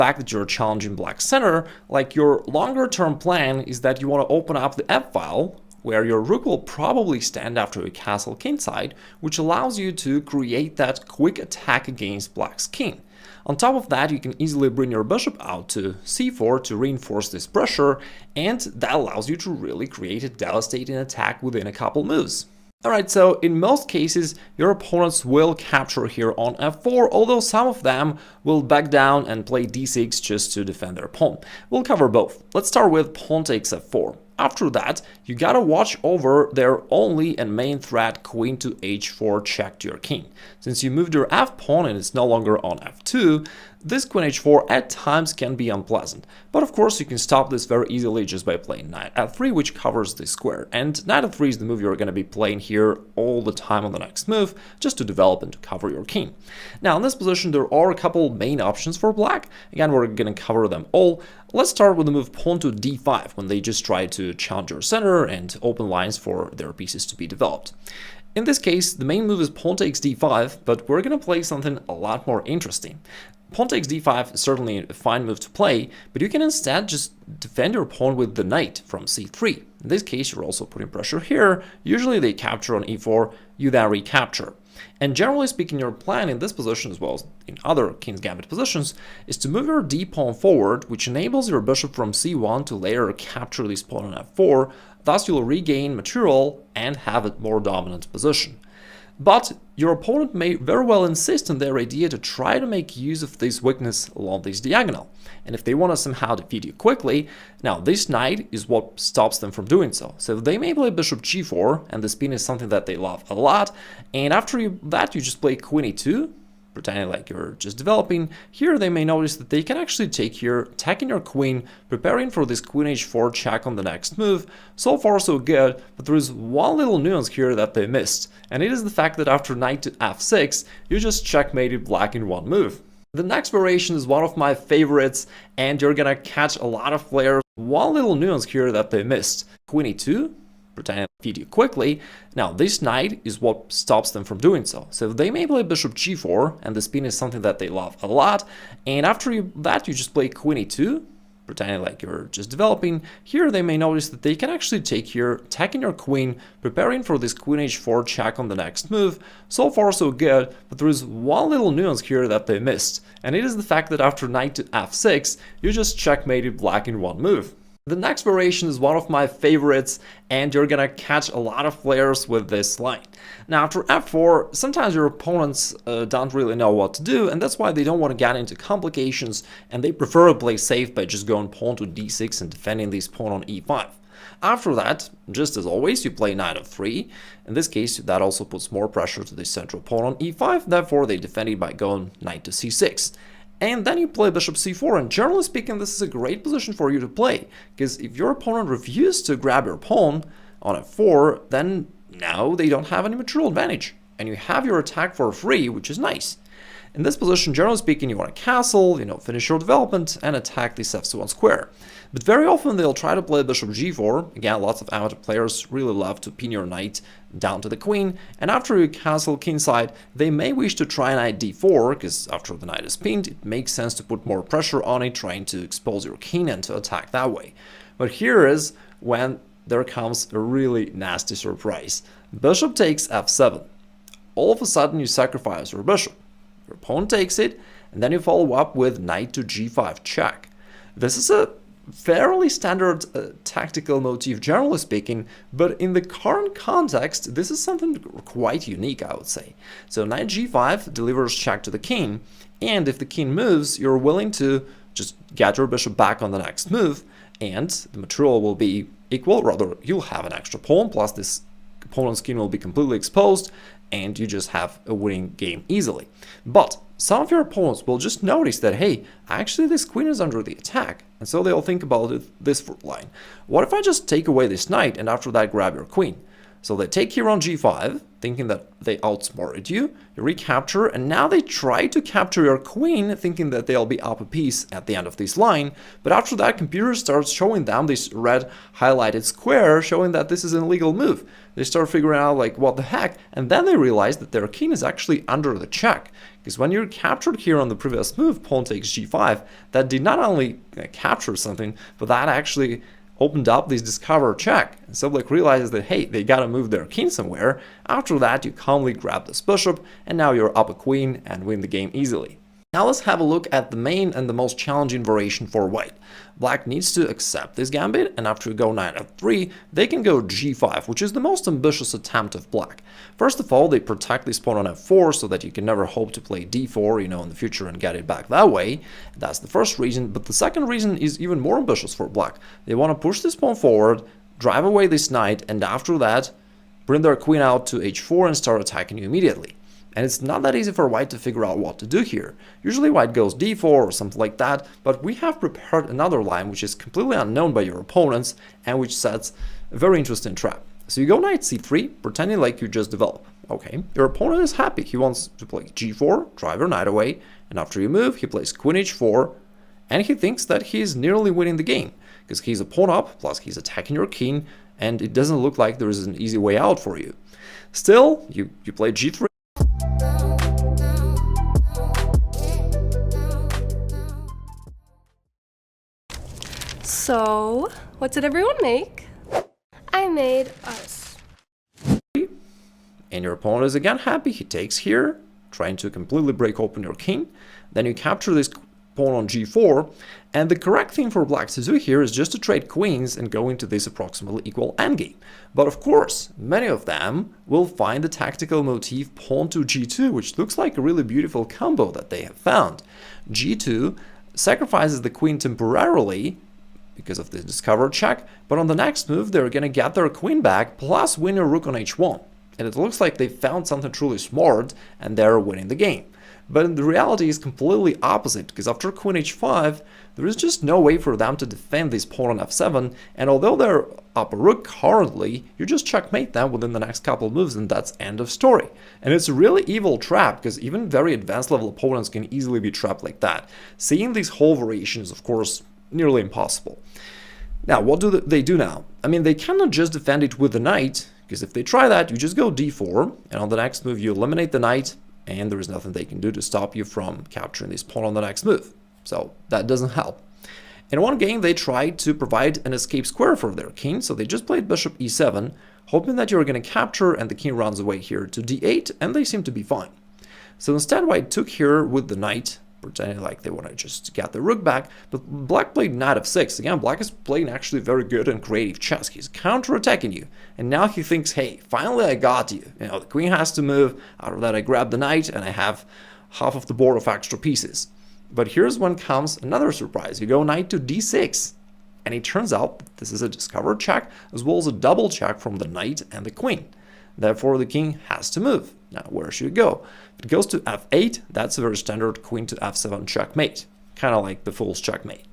fact that you're challenging black center, like your longer term plan is that you want to open up the f-file, where your rook will probably stand after a castle kingside, which allows you to create that quick attack against black's king. On top of that, you can easily bring your bishop out to c4 to reinforce this pressure, and that allows you to really create a devastating attack within a couple moves. Alright, so in most cases, your opponents will capture here on f4, although some of them will back down and play d6 just to defend their pawn. We'll cover both. Let's start with pawn takes f4. After that, you gotta watch over their only and main threat, queen to h4 check to your king. Since you moved your f-pawn and it's no longer on f2, this queen h4 at times can be unpleasant. But of course you can stop this very easily just by playing knight f3, which covers this square. And knight f3 is the move you're gonna be playing here all the time on the next move, just to develop and to cover your king. Now in this position there are a couple main options for black. Again, we're gonna cover them all. Let's start with the move pawn to d5, when they just try to challenge your center and open lines for their pieces to be developed. In this case, the main move is pawn takes d5, but we're gonna play something a lot more interesting. Pawn takes d5 is certainly a fine move to play, but you can instead just defend your pawn with the knight from c3. In this case, you're also putting pressure here. Usually they capture on e4, you then recapture. And generally speaking, your plan in this position, as well as in other King's Gambit positions, is to move your d-pawn forward, which enables your bishop from c1 to later capture this pawn on f4. Thus, you'll regain material and have a more dominant position. But your opponent may very well insist on their idea to try to make use of this weakness along this diagonal. And if they want to somehow defeat you quickly, now this knight is what stops them from doing so. So they may play bishop g4, and the spin is something that they love a lot. And after that, you just play queen e2, pretending like you're just developing. Here they may notice that they can actually take here, attacking your queen, preparing for this queen h4 check on the next move. So far so good, but there is one little nuance here that they missed, and it is the fact that after knight to f6, you just checkmated black in one move. The next variation is one of my favorites, and you're gonna catch a lot of players. One little nuance here that they missed. Queen e2, pretending to defeat you quickly. Now this knight is what stops them from doing so. So they may play bishop g4, and the spin is something that they love a lot. And after that, you just play queen e2, pretending like you're just developing. Here they may notice that they can actually take here, attacking your queen, preparing for this queen h4 check on the next move. So far so good, but there is one little nuance here that they missed, and it is the fact that after knight to f6, you just checkmated black in one move. The next variation is one of my favorites, and you're gonna catch a lot of players with this line. Now after f4, sometimes your opponents don't really know what to do, and that's why they don't want to get into complications, and they prefer to play safe by just going pawn to d6 and defending this pawn on e5. After that, just as always, you play knight f3. In this case, that also puts more pressure to the central pawn on e5, therefore they defend it by going knight to c6. And then you play bishop c4, and generally speaking, this is a great position for you to play, because if your opponent refuses to grab your pawn on f4, then now they don't have any material advantage, and you have your attack for free, which is nice. In this position, generally speaking, you want to castle, finish your development, and attack this f1 square. But very often they'll try to play bishop g4. Again, lots of amateur players really love to pin your knight down to the queen, and after you castle kingside, they may wish to try knight d4, because after the knight is pinned, it makes sense to put more pressure on it, trying to expose your king and to attack that way. But here is when there comes a really nasty surprise. Bishop takes f7. All of a sudden you sacrifice your bishop. Your pawn takes it, and then you follow up with knight to g5 check. This is a fairly standard tactical motif, generally speaking, but in the current context, this is something quite unique, I would say. So knight g5 delivers check to the king, and if the king moves, you're willing to just get your bishop back on the next move, and the material will be equal, rather you'll have an extra pawn, plus this opponent's king will be completely exposed, and you just have a winning game easily. But some of your opponents will just notice that, hey, actually this queen is under the attack, and so they'll think about this fruit line. What if I just take away this knight and after that grab your queen? So they take here on g5, thinking that they outsmarted you, you recapture, and now they try to capture your queen, thinking that they'll be up a piece at the end of this line, but after that, computer starts showing them this red highlighted square, showing that this is an illegal move. They start figuring out, like, what the heck, and then they realize that their king is actually under the check, because when you're captured here on the previous move, pawn takes g5, that did not only capture something, but that actually opened up this discover check, and so Black realizes that, hey, they gotta move their king somewhere. After that, you calmly grab this bishop, and now you're up a queen and win the game easily. Now let's have a look at the main and the most challenging variation for white. Black needs to accept this gambit, and after you go knight f3, they can go g5, which is the most ambitious attempt of black. First of all, they protect this pawn on f4 so that you can never hope to play d4, in the future and get it back that way. That's the first reason, but the second reason is even more ambitious for black. They want to push this pawn forward, drive away this knight, and after that, bring their queen out to h4 and start attacking you immediately. And it's not that easy for white to figure out what to do here. Usually white goes d4 or something like that, but we have prepared another line which is completely unknown by your opponents and which sets a very interesting trap. So you go knight c3, pretending like you just develop. Okay, your opponent is happy. He wants to play g4, drive your knight away, and after you move, he plays queen h4, and he thinks that he's nearly winning the game, because he's a pawn up, plus he's attacking your king, and it doesn't look like there is an easy way out for you. Still, you play g3. So, what did everyone make? I made us. And your opponent is again happy. He takes here, trying to completely break open your king. Then you capture this pawn on g4. And the correct thing for black to do here is just to trade queens and go into this approximately equal endgame. But of course, many of them will find the tactical motif pawn to g2, which looks like a really beautiful combo that they have found. g2 sacrifices the queen temporarily because of the discover check, but on the next move they're gonna get their queen back plus win your rook on h1. And it looks like they found something truly smart and they're winning the game. But the reality is completely opposite, because after queen h5, there is just no way for them to defend this pawn on f7, and although they're up a rook currently, you just checkmate them within the next couple of moves and that's end of story. And it's a really evil trap, because even very advanced level opponents can easily be trapped like that. Seeing these whole variations is of course nearly impossible. Now, what do they do now? I mean, they cannot just defend it with the knight, because if they try that, you just go d4, and on the next move you eliminate the knight, and there is nothing they can do to stop you from capturing this pawn on the next move. So that doesn't help. In one game, they tried to provide an escape square for their king, so they just played bishop e7, hoping that you're going to capture and the king runs away here to d8, and they seem to be fine. So instead, white took here with the knight, pretending like they want to just get the rook back, but black played knight f6. Again, black is playing actually very good and creative chess. He's counter-attacking you, and now he thinks, hey, finally I got you. You know, the queen has to move, out of that I grab the knight, and I have half of the board of extra pieces. But here's when comes another surprise. You go knight to d6, and it turns out that this is a discovered check, as well as a double check from the knight and the queen. Therefore, the king has to move. Now, where should it go? If it goes to f8, that's a very standard queen to f7 checkmate, kind of like the fool's checkmate.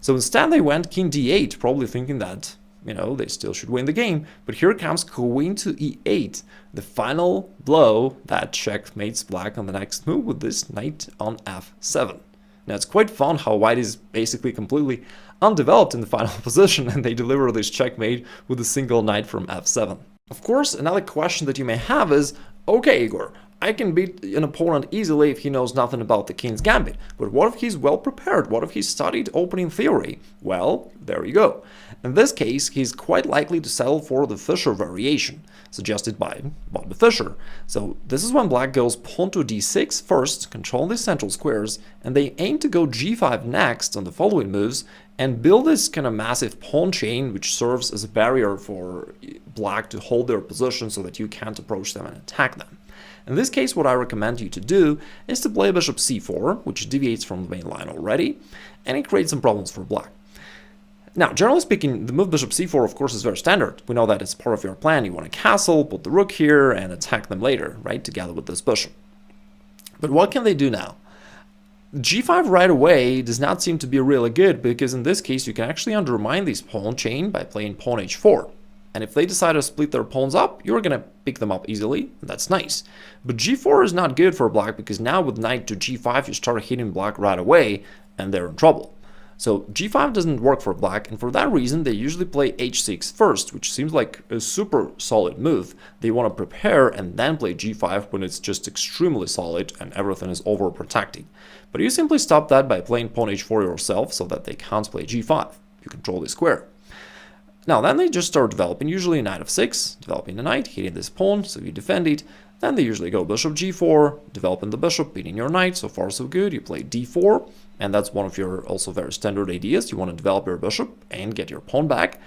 So instead, they went king d8, probably thinking that, you know, they still should win the game. But here comes queen to e8, the final blow that checkmates black on the next move with this knight on f7. Now, it's quite fun how white is basically completely undeveloped in the final position, and they deliver this checkmate with a single knight from f7. Of course, another question that you may have is, okay, Igor, I can beat an opponent easily if he knows nothing about the king's gambit, but what if he's well prepared? What if he studied opening theory? Well, there you go. In this case, he's quite likely to settle for the Fischer variation, suggested by Bobby Fischer. So this is when black goes pawn to d6 first, controlling the central squares, and they aim to go g5 next on the following moves, and build this kind of massive pawn chain which serves as a barrier for black to hold their position so that you can't approach them and attack them. In this case, what I recommend you to do is to play bishop c4, which deviates from the main line already, and it creates some problems for black. Now, generally speaking, the move bishop c4, of course, is very standard. We know that it's part of your plan. You want to castle, put the rook here, and attack them later, right, together with this bishop. But what can they do now? g5 right away does not seem to be really good, because in this case, you can actually undermine this pawn chain by playing pawn h4. And if they decide to split their pawns up, you're gonna pick them up easily, and that's nice. But g4 is not good for black because now with knight to g5 you start hitting black right away, and they're in trouble. So g5 doesn't work for black, and for that reason they usually play h6 first, which seems like a super solid move. They want to prepare and then play g5 when it's just extremely solid and everything is overprotected. But you simply stop that by playing pawn h4 yourself so that they can't play g5. You control the square. Now then they just start developing, usually knight f6, developing the knight, hitting this pawn, so you defend it. Then they usually go bishop g4, developing the bishop, beating your knight, so far so good. You play d4, and that's one of your also very standard ideas. You want to develop your bishop and get your pawn back.